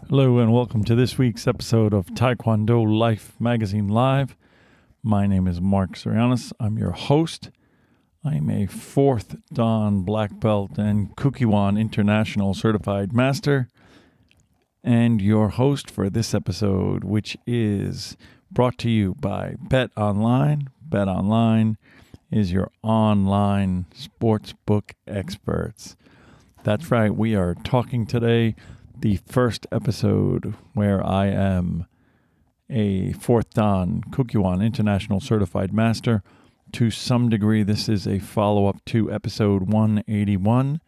Hello and welcome to this week's episode of Taekwondo Life Magazine Live. My name is Marc Zirogiannis. I'm your host. I'm a 4th Dan Black Belt and Kukkiwon International Certified Master and your host for this episode, which is brought to you by Bet Online. Bet Online is your online sportsbook experts. That's right, we are talking today the first episode where I am a 4th Dan Kukkiwon International Certified Master. To some degree, this is a follow-up to episode 181.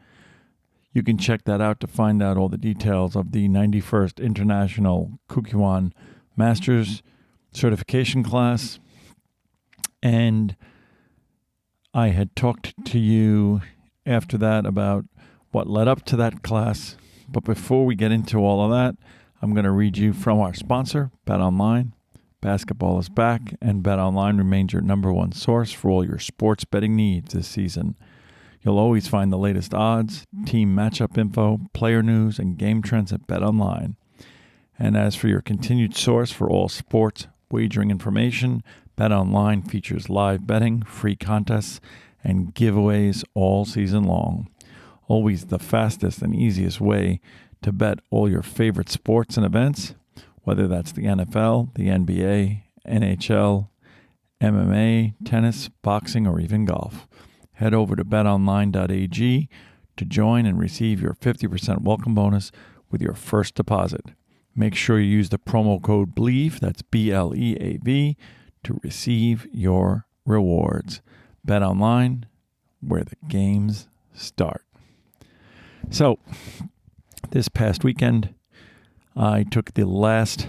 You can check that out to find out all the details of the 91st International Kukkiwon Masters Certification class. And I had talked to you after that about what led up to that class. But before we get into all of that, I'm going to read you from our sponsor, BetOnline. Basketball is back, and BetOnline remains your number one source for all your sports betting needs this season. You'll always find the latest odds, team matchup info, player news, and game trends at BetOnline. And as for your continued source for all sports wagering information, BetOnline features live betting, free contests, and giveaways all season long. Always the fastest and easiest way to bet all your favorite sports and events, whether that's the NFL, the NBA, NHL, MMA, tennis, boxing, or even golf. Head over to betonline.ag to join and receive your 50% welcome bonus with your first deposit. Make sure you use the promo code BLEAV, that's BLEAV, to receive your rewards. BetOnline, where the games start. So, this past weekend, I took the last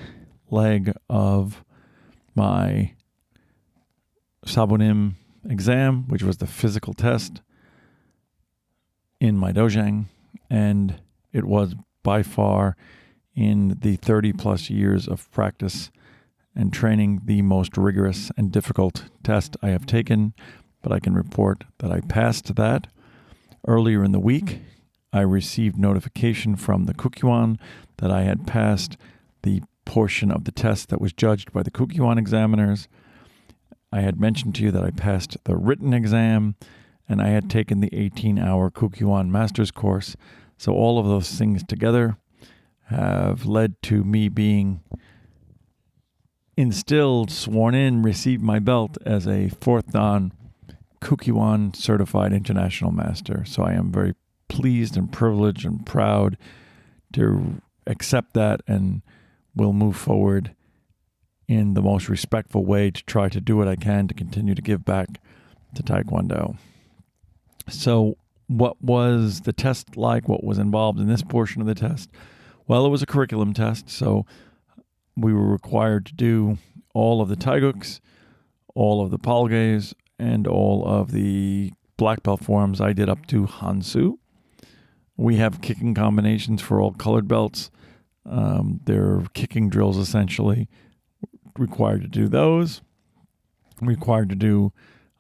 leg of my Sabumnim exam, which was the physical test in my dojang, and it was by far, in the 30-plus years of practice and training, the most rigorous and difficult test I have taken, but I can report that I passed that. Earlier in the week, I received notification from the Kukkiwon that I had passed the portion of the test that was judged by the Kukkiwon examiners. I had mentioned to you that I passed the written exam, and I had taken the 18-hour Kukkiwon Masters Course. So all of those things together have led to me being instilled, sworn in, received my belt as a 4th Dan Kukkiwon Certified International Master. So I am very pleased and privileged and proud to accept that, and will move forward in the most respectful way to try to do what I can to continue to give back to Taekwondo. So what was the test like? What was involved in this portion of the test? Well, it was a curriculum test, so we were required to do all of the Taeguk's, all of the Palgays, and all of the black belt forms. I did up to Hansu. We have kicking combinations for all colored belts. They're kicking drills, essentially. Required to do those. Required to do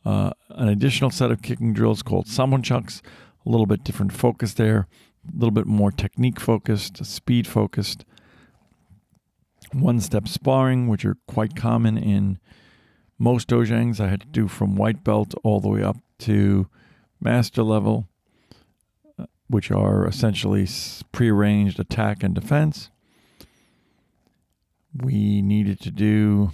an additional set of kicking drills called Samunchuks. A little bit different focus there. A little bit more technique focused, speed focused. One-step sparring, which are quite common in most dojangs. I had to do from white belt all the way up to master level, which are essentially prearranged attack and defense. We needed to do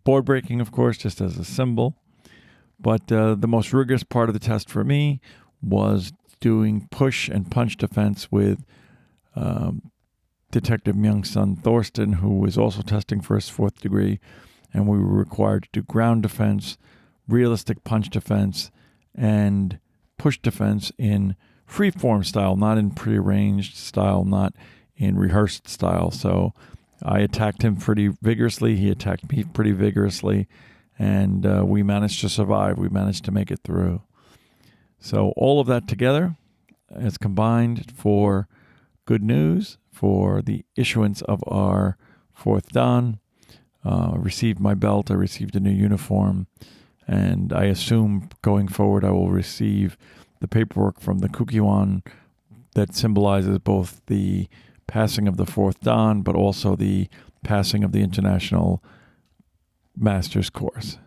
board breaking, of course, just as a symbol. But the most rigorous part of the test for me was doing push and punch defense with Detective Myung's son, Thorsten, who was also testing for his 4th degree. And we were required to do ground defense, realistic punch defense, and push defense in free-form style, not in prearranged style, not in rehearsed style. So I attacked him pretty vigorously. He attacked me pretty vigorously. And we managed to survive. We managed to make it through. So all of that together has combined for good news for the issuance of our 4th Dan. Received my belt. I received a new uniform. And I assume going forward I will receive the paperwork from the Kukkiwon that symbolizes both the passing of the fourth Dan, but also the passing of the International Masters Course.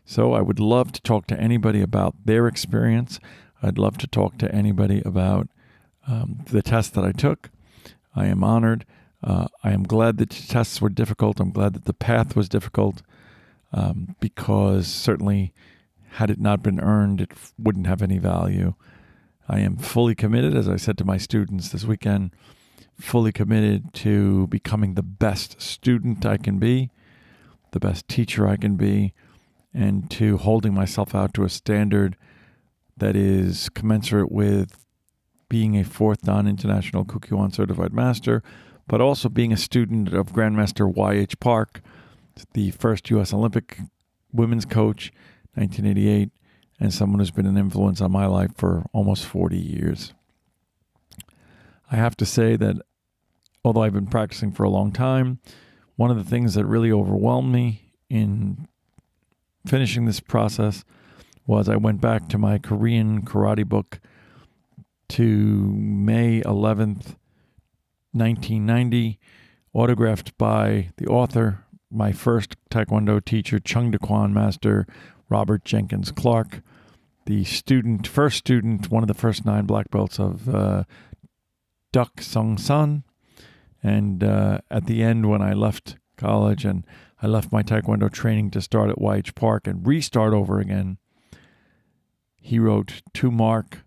So I would love to talk to anybody about their experience. I'd love to talk to anybody about the test that I took. I am honored. I am glad that the tests were difficult. I'm glad that the path was difficult because certainly had it not been earned, it wouldn't have any value. I am fully committed, as I said to my students this weekend, fully committed to becoming the best student I can be, the best teacher I can be, and to holding myself out to a standard that is commensurate with being a fourth Dan International Kukkiwon Certified Master, but also being a student of Grandmaster Y.H. Park, the first U.S. Olympic women's coach, 1988, and someone who's been an influence on my life for almost 40 years. I have to say that although I've been practicing for a long time, one of the things that really overwhelmed me in finishing this process was I went back to my Korean karate book to May 11th, 1990, autographed by the author, my first Taekwondo teacher, Chung Dakwon Master Robert Jenkins Clark, the first student, one of the first 9 black belts of Duck Sung Sun. And at the end, when I left college and I left my Taekwondo training to start at Y.H. Park and restart over again, he wrote, "To Mark,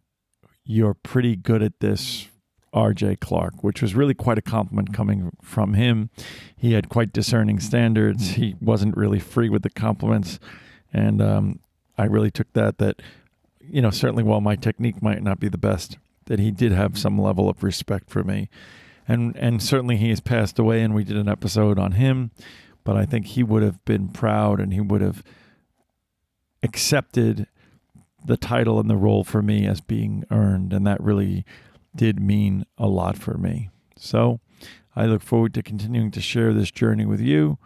you're pretty good at this, R.J. Clark," which was really quite a compliment coming from him. He had quite discerning standards. He wasn't really free with the compliments. And I really took that, certainly while my technique might not be the best, that he did have some level of respect for me. And certainly he has passed away, and we did an episode on him, but I think he would have been proud and he would have accepted the title and the role for me as being earned, and that really did mean a lot for me. So I look forward to continuing to share this journey with you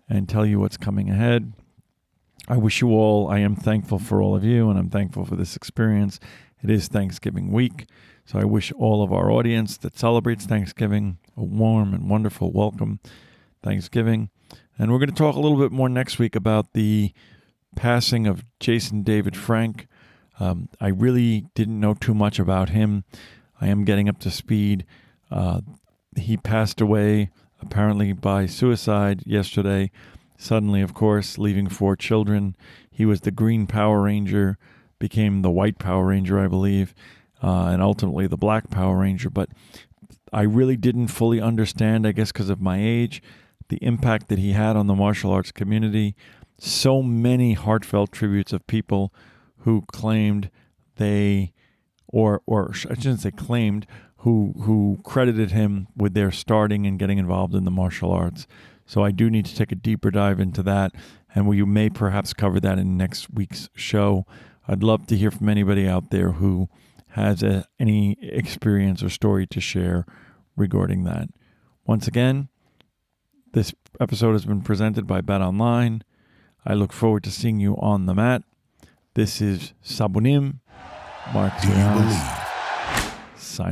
and tell you what's coming ahead. I am thankful for all of you, and I'm thankful for this experience. It is Thanksgiving week, so I wish all of our audience that celebrates Thanksgiving a warm and wonderful welcome Thanksgiving. And we're going to talk a little bit more next week about the passing of Jason David Frank. I really didn't know too much about him. I am getting up to speed. He passed away apparently by suicide yesterday. Suddenly, of course, leaving 4 children. He was the Green Power Ranger, became the White Power Ranger, I believe, and ultimately the Black Power Ranger. But I really didn't fully understand, I guess because of my age, the impact that he had on the martial arts community. So many heartfelt tributes of people who claimed or I shouldn't say claimed, who credited him with their starting and getting involved in the martial arts. So I do need to take a deeper dive into that, and we may perhaps cover that in next week's show. I'd love to hear from anybody out there who has any experience or story to share regarding that. Once again, this episode has been presented by Bet Online. I look forward to seeing you on the mat. This is Sabumnim, Marc Zirogiannis, signing.